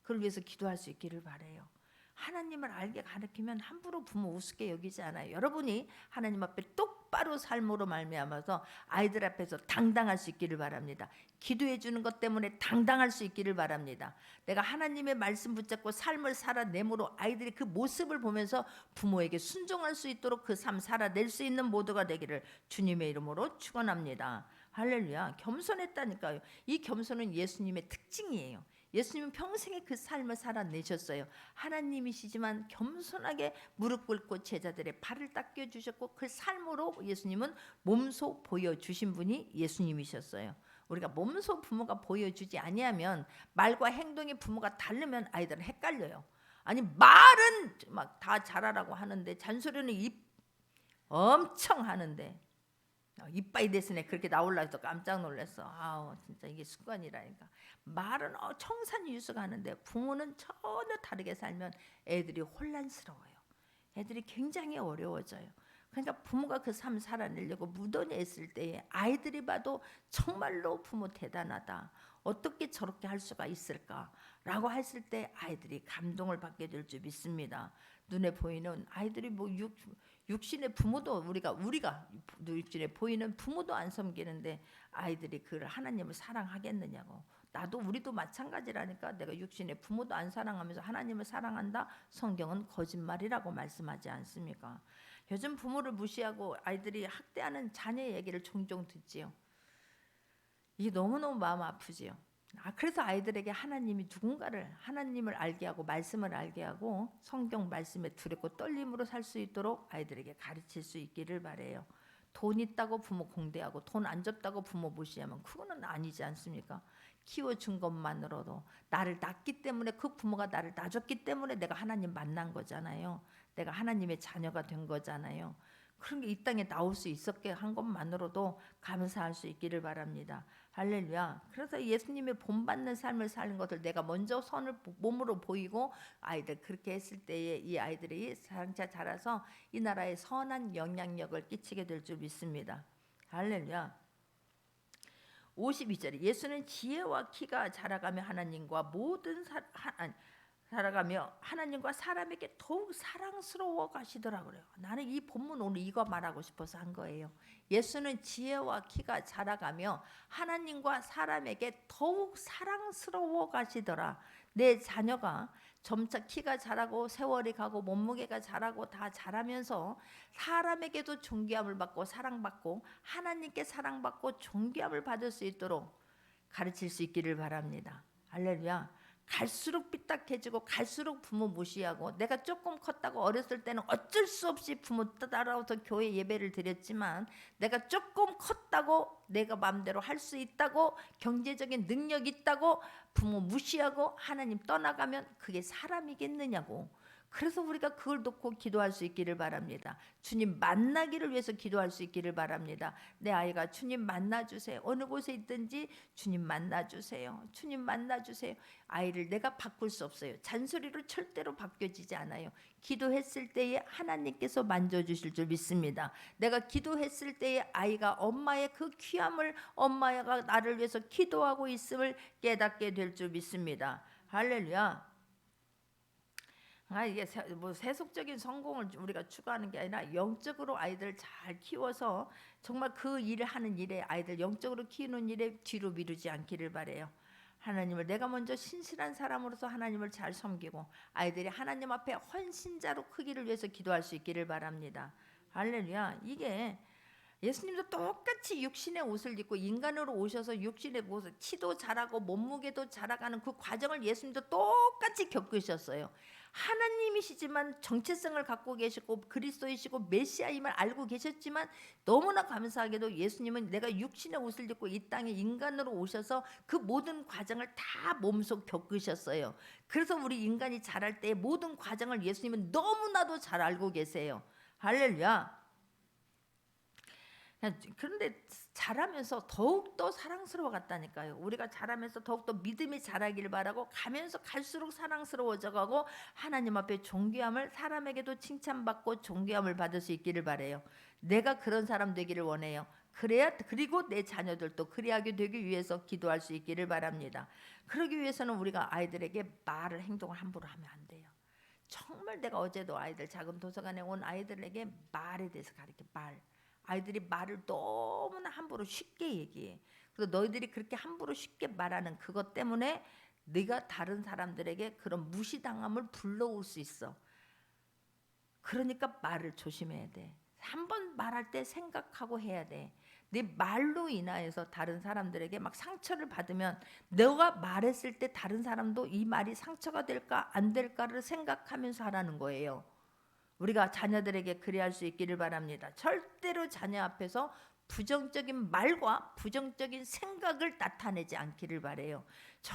Speaker 1: 그걸 위해서 기도할 수 있기를 바래요. 하나님을 알게 가르치면 함부로 부모 우습게 여기지 않아요. 여러분이 하나님 앞에 똑바로 삶으로 말미암아서 아이들 앞에서 당당할 수 있기를 바랍니다. 기도해 주는 것 때문에 당당할 수 있기를 바랍니다. 내가 하나님의 말씀 붙잡고 삶을 살아내므로 아이들이 그 모습을 보면서 부모에게 순종할 수 있도록 그 삶 살아낼 수 있는 모두가 되기를 주님의 이름으로 축원합니다. 할렐루야. 겸손했다니까요. 이 겸손은 예수님의 특징이에요. 예수님은 평생에 그 삶을 살아내셨어요. 하나님이시지만 겸손하게 무릎 꿇고 제자들의 발을 닦여 주셨고 그 삶으로 예수님은 몸소 보여주신 분이 예수님이셨어요. 우리가 몸소 부모가 보여주지 아니하면 말과 행동의 부모가 다르면 아이들은 헷갈려요. 아니 말은 막 다 잘하라고 하는데 잔소리는 엄청 하는데 이빠이 대신에 그렇게 나올라 해서 깜짝 놀랐어. 아우 진짜 이게 습관이라니까. 말은 청산유수하는데 부모는 전혀 다르게 살면 애들이 혼란스러워요. 애들이 굉장히 어려워져요. 그러니까 부모가 그 삶 살아내려고 묻어냈을 때에 아이들이 봐도 정말로 부모 대단하다. 어떻게 저렇게 할 수가 있을까라고 했을 때 아이들이 감동을 받게 될 줄 믿습니다. 눈에 보이는 아이들이 뭐 육신의 부모도 우리가 육신에 보이는 부모도 안 섬기는데 아이들이 그 하나님을 사랑하겠느냐고. 나도 우리도 마찬가지라니까. 내가 육신의 부모도 안 사랑하면서 하나님을 사랑한다? 성경은 거짓말이라고 말씀하지 않습니까? 요즘 부모를 무시하고 아이들이 학대하는 자녀 얘기를 종종 듣지요. 이게 너무너무 마음 아프지요. 그래서 아이들에게 하나님을 알게 하고 말씀을 알게 하고 성경 말씀에 두렵고 떨림으로 살 수 있도록 아이들에게 가르칠 수 있기를 바래요. 돈 있다고 부모 공대하고 돈 안 줬다고 부모 무시하면 그거는 아니지 않습니까? 키워준 것만으로도 나를 낳기 때문에 그 부모가 나를 낳아줬기 때문에 내가 하나님 만난 거잖아요. 내가 하나님의 자녀가 된 거잖아요. 그런 게 이 땅에 나올 수 있었게 한 것만으로도 감사할 수 있기를 바랍니다. 할렐루야. 그래서 예수님의 본받는 삶을 사는 것을 내가 먼저 선을 몸으로 보이고 아이들 그렇게 했을 때에 이 아이들이 장차 자라서 이 나라에 선한 영향력을 끼치게 될 줄 믿습니다. 할렐루야. 52절에 예수는 지혜와 키가 자라가며 하나님과 사람에게 더욱 사랑스러워 가시더라고요. 나는 이 본문 오늘 이거 말하고 싶어서 한 거예요. 예수는 지혜와 키가 자라가며 하나님과 사람에게 더욱 사랑스러워 가시더라. 내 자녀가 점차 키가 자라고 세월이 가고 몸무게가 자라고 다 자라면서 사람에게도 존귀함을 받고 사랑받고 하나님께 사랑받고 존귀함을 받을 수 있도록 가르칠 수 있기를 바랍니다. 할렐루야. 갈수록 삐딱해지고 갈수록 부모 무시하고 내가 조금 컸다고 어렸을 때는 어쩔 수 없이 부모 따라와서 교회 예배를 드렸지만 내가 조금 컸다고 내가 마음대로 할 수 있다고 경제적인 능력 있다고 부모 무시하고 하나님 떠나가면 그게 사람이겠느냐고. 그래서 우리가 그걸 놓고 기도할 수 있기를 바랍니다. 주님 만나기를 위해서 기도할 수 있기를 바랍니다. 내 아이가 주님 만나주세요. 어느 곳에 있든지 주님 만나주세요. 주님 만나주세요. 아이를 내가 바꿀 수 없어요. 잔소리로 절대로 바뀌어지지 않아요. 기도했을 때에 하나님께서 만져주실 줄 믿습니다. 내가 기도했을 때에 아이가 엄마의 그 귀함을 엄마가 나를 위해서 기도하고 있음을 깨닫게 될 줄 믿습니다. 할렐루야. 이게 뭐 세속적인 성공을 우리가 추구하는 게 아니라 영적으로 아이들을 잘 키워서 정말 그 일을 하는 일에 아이들 영적으로 키우는 일에 뒤로 미루지 않기를 바래요. 하나님을 내가 먼저 신실한 사람으로서 하나님을 잘 섬기고 아이들이 하나님 앞에 헌신자로 크기를 위해서 기도할 수 있기를 바랍니다. 할렐루야. 이게 예수님도 똑같이 육신의 옷을 입고 인간으로 오셔서 육신의 옷을 키도 자라고 몸무게도 자라가는 그 과정을 예수님도 똑같이 겪으셨어요. 하나님이시지만 정체성을 갖고 계시고 그리스도이시고 메시아임을 알고 계셨지만 너무나 감사하게도 예수님은 내가 육신의 옷을 입고 이 땅에 인간으로 오셔서 그 모든 과정을 다 몸소 겪으셨어요. 그래서 우리 인간이 자랄 때 모든 과정을 예수님은 너무나도 잘 알고 계세요. 할렐루야. 그런데 자라면서 더욱더 사랑스러워갔다니까요. 우리가 자라면서 더욱더 믿음이 자라기를 바라고 가면서 갈수록 사랑스러워져 가고 하나님 앞에 존귀함을 사람에게도 칭찬받고 존귀함을 받을 수 있기를 바라요. 내가 그런 사람 되기를 원해요. 그리고 내 자녀들도 그리하게 되기 위해서 기도할 수 있기를 바랍니다. 그러기 위해서는 우리가 아이들에게 말을 행동을 함부로 하면 안 돼요. 정말 내가 어제도 아이들 작은 도서관에 온 아이들에게 말에 대해서 가르쳐 아이들이 말을 너무나 함부로 쉽게 얘기해. 그래서 너희들이 그렇게 함부로 쉽게 말하는 그것 때문에 네가 다른 사람들에게 그런 무시당함을 불러올 수 있어. 그러니까 말을 조심해야 돼. 한 번 말할 때 생각하고 해야 돼. 네 말로 인하여서 다른 사람들에게 막 상처를 받으면 너가 말했을 때 다른 사람도 이 말이 상처가 될까 안 될까를 생각하면서 하라는 거예요. 우리가 자녀들에게 그리할 수 있기를 바랍니다. 절대로 자녀 앞에서 부정적인 말과 부정적인 생각을 나타내지 않기를 바래요.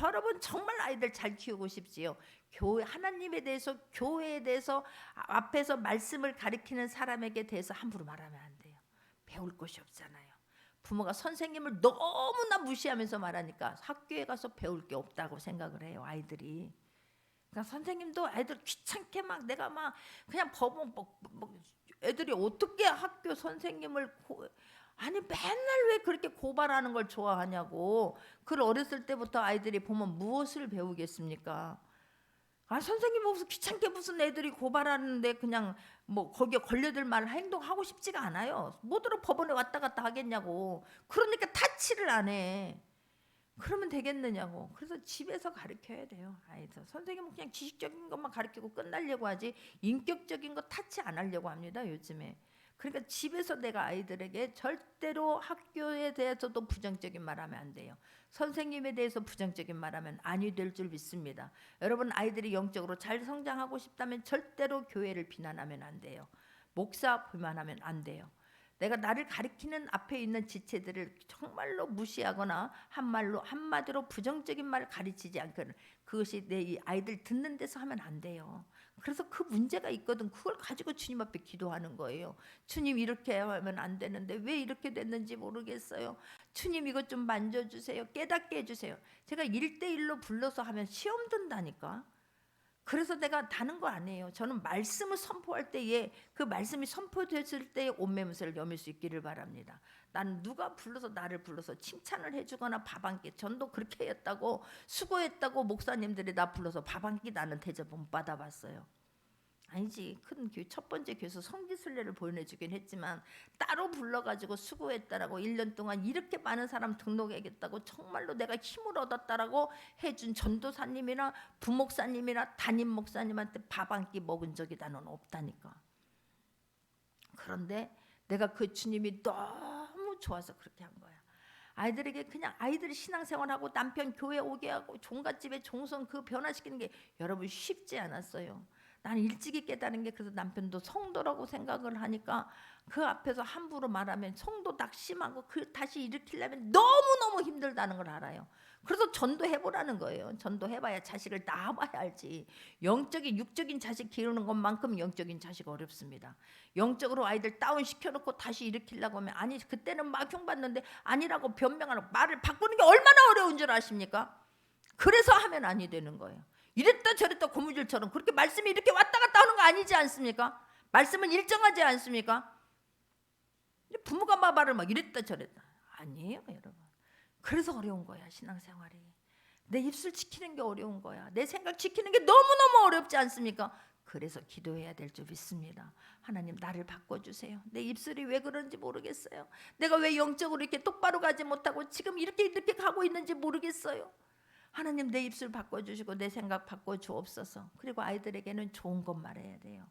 Speaker 1: 여러분 정말 아이들 잘 키우고 싶지요. 교회 하나님에 대해서 교회에 대해서 앞에서 말씀을 가리키는 사람에게 대해서 함부로 말하면 안 돼요. 배울 것이 없잖아요. 부모가 선생님을 너무나 무시하면서 말하니까 학교에 가서 배울 게 없다고 생각을 해요. 아이들이. 그러니까 선생님도 애들 귀찮게 막 내가 막 그냥 법은 애들이 어떻게 학교 선생님을 아니 맨날 왜 그렇게 고발하는 걸 좋아하냐고. 그걸 어렸을 때부터 아이들이 보면 무엇을 배우겠습니까? 선생님 무슨 귀찮게 무슨 애들이 고발하는데 그냥 뭐 거기에 걸려들 말 행동하고 싶지가 않아요. 뭐들어 법원에 왔다 갔다 하겠냐고. 그러니까 타치를 안 해. 그러면 되겠느냐고. 그래서 집에서 가르쳐야 돼요. 아이들 선생님은 그냥 지식적인 것만 가르치고 끝나려고 하지 인격적인 거 타치 안 하려고 합니다. 요즘에. 그러니까 집에서 내가 아이들에게 절대로 학교에 대해서도 부정적인 말하면 안 돼요. 선생님에 대해서 부정적인 말하면 아니 될 줄 믿습니다. 여러분 아이들이 영적으로 잘 성장하고 싶다면 절대로 교회를 비난하면 안 돼요. 목사 비난하면 안 돼요. 내가 나를 가리키는 앞에 있는 지체들을 정말로 무시하거나 한마디로 부정적인 말을 가르치지 않거든. 그것이 내 이 아이들 듣는 데서 하면 안 돼요. 그래서 그 문제가 있거든. 그걸 가지고 주님 앞에 기도하는 거예요. 주님, 이렇게 하면 안 되는데 왜 이렇게 됐는지 모르겠어요. 주님, 이것 좀 만져주세요. 깨닫게 해주세요. 제가 1대1로 불러서 하면 시험 든다니까. 그래서 내가 다는 거 아니에요. 저는 말씀을 선포할 때에 그 말씀이 선포됐을 때에 옷매무새를 여밀 수 있기를 바랍니다. 나는 누가 나를 불러서 칭찬을 해주거나 밥 한 끼, 전도 그렇게 했다고 수고했다고 목사님들이 나 불러서 밥 한 끼 나는 대접 못 받아봤어요. 아니지. 큰 교회 첫 번째 교회에서 성지순례를 보내주긴 했지만 따로 불러가지고 수고했다라고 1년 동안 이렇게 많은 사람 등록해야겠다고 정말로 내가 힘을 얻었다라고 해준 전도사님이나 부목사님이나 담임 목사님한테 밥 한 끼 먹은 적이 나는 없다니까. 그런데 내가 그 주님이 너무 좋아서 그렇게 한 거야. 아이들에게 그냥 아이들이 신앙생활하고 남편 교회 오게 하고 종갓집에 종성 그 변화시키는 게 여러분 쉽지 않았어요. 나는 일찍이 깨달은 게, 그래서 남편도 성도라고 생각을 하니까 그 앞에서 함부로 말하면 성도 낙심하고 그 다시 일으키려면 너무너무 힘들다는 걸 알아요. 그래서 전도해보라는 거예요. 전도해봐야 자식을 낳아봐야 알지. 영적인 육적인 자식 기르는 것만큼 영적인 자식 어렵습니다. 영적으로 아이들 다운시켜놓고 다시 일으키려고 하면, 아니 그때는 막 흉받는데 아니라고 변명하고 말을 바꾸는 게 얼마나 어려운 줄 아십니까? 그래서 하면 아니 되는 거예요. 이랬다 저랬다 고무줄처럼 그렇게 말씀이 이렇게 왔다 갔다 하는 거 아니지 않습니까? 말씀은 일정하지 않습니까? 부모가 말을 막 이랬다 저랬다 아니에요, 여러분. 그래서 어려운 거야, 신앙생활이. 내 입술 지키는 게 어려운 거야. 내 생각 지키는 게 너무너무 어렵지 않습니까? 그래서 기도해야 될 줄 믿습니다. 하나님, 나를 바꿔주세요. 내 입술이 왜 그런지 모르겠어요. 내가 왜 영적으로 이렇게 똑바로 가지 못하고 지금 이렇게 가고 있는지 모르겠어요. 하나님, 내 입술 바꿔주시고 내 생각 바꿔주옵소서. 그리고 아이들에게는 좋은 것 말해야 돼요.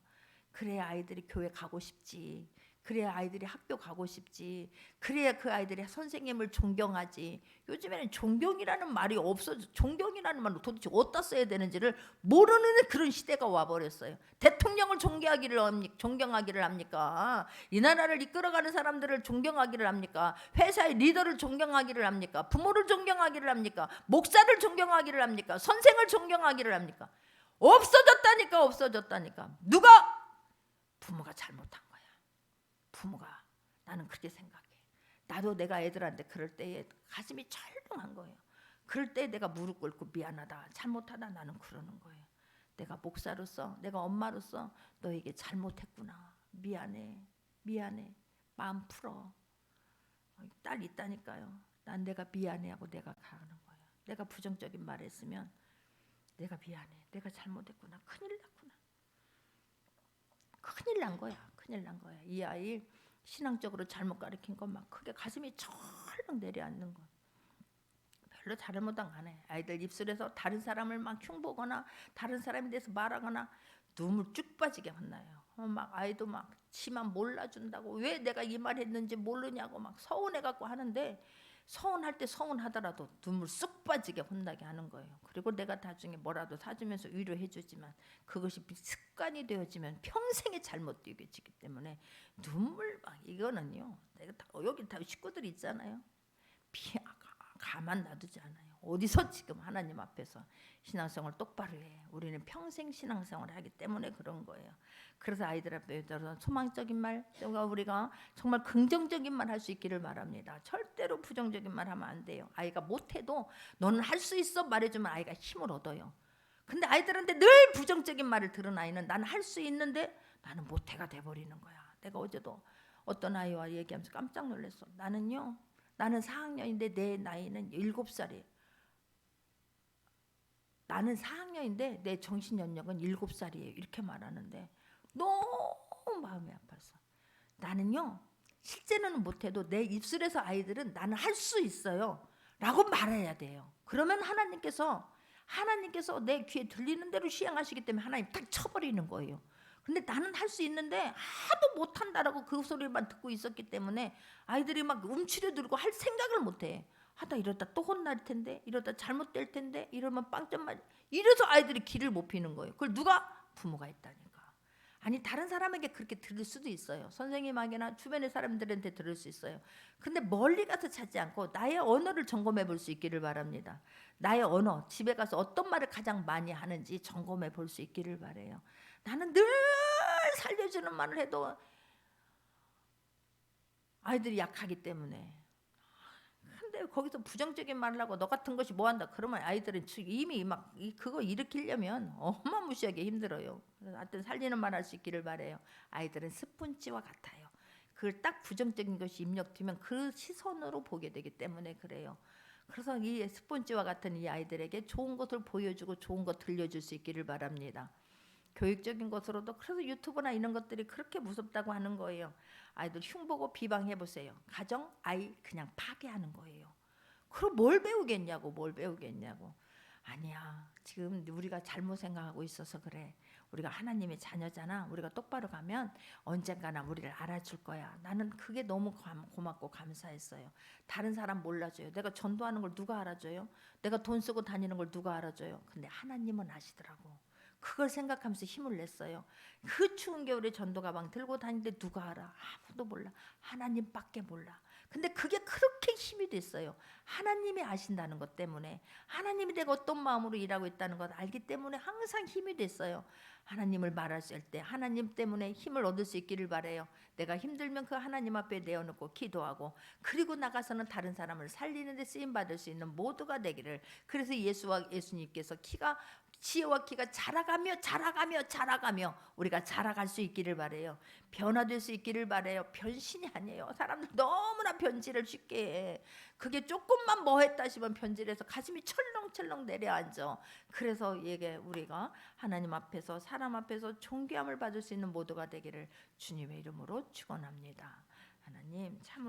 Speaker 1: 그래야 아이들이 교회 가고 싶지. 그래야 아이들이 학교 가고 싶지. 그래야 그 아이들이 선생님을 존경하지. 요즘에는 존경이라는 말이 없어져. 존경이라는 말을 도대체 어디다 써야 되는지를 모르는 그런 시대가 와버렸어요. 대통령을 존경하기를 합니까? 이 나라를 이끌어가는 사람들을 존경하기를 합니까? 회사의 리더를 존경하기를 합니까? 부모를 존경하기를 합니까? 목사를 존경하기를 합니까? 선생을 존경하기를 합니까? 없어졌다니까, 없어졌다니까. 누가? 부모가 잘못한 거야. 부모가. 나는 그렇게 생각해. 나도 내가 애들한테 그럴 때에 가슴이 철렁한 거예요. 그럴 때 내가 무릎 꿇고 미안하다, 잘못하다, 나는 그러는 거예요. 내가 목사로서, 내가 엄마로서 너에게 잘못했구나. 미안해, 미안해. 마음 풀어. 딸 있다니까요. 난 내가 미안해하고 내가 가는 거예요. 내가 부정적인 말 했으면 내가 미안해, 내가 잘못했구나. 큰일 났구나. 큰일 난 거야. 큰일 난 거야. 이 아이 신앙적으로 잘못 가르친 건 막 크게 가슴이 철렁 내려앉는 거. 별로 잘못한 거 아니에요. 아이들 입술에서 다른 사람을 막 흉보거나 다른 사람에 대해서 말하거나 눈물 쭉 빠지게 혼나요. 막 아이도 막 지만 몰라준다고, 왜 내가 이 말 했는지 모르냐고 막 서운해갖고 하는데, 서운할 때 서운하더라도 눈물 쑥 빠지게 혼나게 하는 거예요. 그리고 내가 나중에 뭐라도 사주면서 위로해주지만 그것이 습관이 되어지면 평생에 잘못되어지기 때문에 눈물 막, 이거는요, 내가 여기 다 식구들 있잖아요. 가만 놔두지 않아요. 어디서 지금 하나님 앞에서 신앙생활 똑바로 해. 우리는 평생 신앙생활을 하기 때문에 그런 거예요. 그래서 아이들 앞에 소망적인 말, 우리가 정말 긍정적인 말 할 수 있기를 바랍니다. 절대로 부정적인 말 하면 안 돼요. 아이가 못해도 너는 할 수 있어 말해주면 아이가 힘을 얻어요. 근데 아이들한테 늘 부정적인 말을 들은 아이는 나는 할 수 있는데 나는 못해가 돼버리는 거야. 내가 어제도 어떤 아이와 얘기하면서 깜짝 놀랐어. 나는 4학년인데 내 나이는 7살이에요. 나는 4학년인데 내 정신연령은 7살이에요. 이렇게 말하는데 너무 마음이 아팠어. 나는요, 실제는 못해도 내 입술에서 아이들은 나는 할 수 있어요 라고 말해야 돼요. 그러면 하나님께서 내 귀에 들리는 대로 시행하시기 때문에 하나님 딱 쳐버리는 거예요. 근데 나는 할 수 있는데 하도 못한다라고 그 소리만 듣고 있었기 때문에 아이들이 막 움츠려 들고 할 생각을 못해. 하다 이러다 또 혼날 텐데, 이러다 잘못될 텐데, 이러면 빵점 맞. 이래서 아이들이 길을 못 피는 거예요. 그걸 누가? 부모가 했다니까. 아니 다른 사람에게 그렇게 들을 수도 있어요. 선생님에게나 주변의 사람들한테 들을 수 있어요. 근데 멀리 가서 찾지 않고 나의 언어를 점검해 볼 수 있기를 바랍니다. 나의 언어, 집에 가서 어떤 말을 가장 많이 하는지 점검해 볼 수 있기를 바라요. 나는 늘 살려주는 말을 해도 아이들이 약하기 때문에. 근데 거기서 부정적인 말을 하고 너 같은 것이 뭐한다 그러면 아이들은 이미 막 그거 일으키려면 어마무시하게 힘들어요. 그래서 하여튼 살리는 말 할 수 있기를 바래요. 아이들은 스폰지와 같아요. 그걸 딱 부정적인 것이 입력되면 그 시선으로 보게 되기 때문에 그래요. 그래서 이 스폰지와 같은 이 아이들에게 좋은 것을 보여주고 좋은 것 들려줄 수 있기를 바랍니다. 교육적인 것으로도 그래서 유튜브나 이런 것들이 그렇게 무섭다고 하는 거예요. 아이들 흉보고 비방해 보세요. 가정 아이 그냥 파괴하는 거예요. 그럼 뭘 배우겠냐고 뭘 배우겠냐고. 아니야. 지금 우리가 잘못 생각하고 있어서 그래. 우리가 하나님의 자녀잖아. 우리가 똑바로 가면 언젠가나 우리를 알아줄 거야. 나는 그게 너무 고맙고 감사했어요. 다른 사람 몰라줘요. 내가 전도하는 걸 누가 알아줘요? 내가 돈 쓰고 다니는 걸 누가 알아줘요? 근데 하나님은 아시더라고. 그걸 생각하면서 힘을 냈어요. 그 추운 겨울에 전도 가방 들고 다니는데 누가 알아? 아무도 몰라. 하나님밖에 몰라. 근데 그게 그렇게 힘이 됐어요. 하나님이 아신다는 것 때문에, 하나님이 내가 어떤 마음으로 일하고 있다는 것 알기 때문에 항상 힘이 됐어요. 하나님을 말하실 때 하나님 때문에 힘을 얻을 수 있기를 바래요. 내가 힘들면 그 하나님 앞에 내어놓고 기도하고, 그리고 나가서는 다른 사람을 살리는 데 쓰임 받을 수 있는 모두가 되기를. 그래서 예수님께서 지혜와 키가 자라가며 우리가 자라갈 수 있기를 바래요. 변화될 수 있기를 바래요. 변신이 아니에요. 사람들 너무나 변질을 쉽게 해. 그게 조금만 뭐 했다 싶으면 변질해서 가슴이 철렁철렁 내려앉아. 그래서 이게 우리가 하나님 앞에서 사람 앞에서 존귀함을 받을 수 있는 모두가 되기를 주님의 이름으로 축원합니다. 하나님 참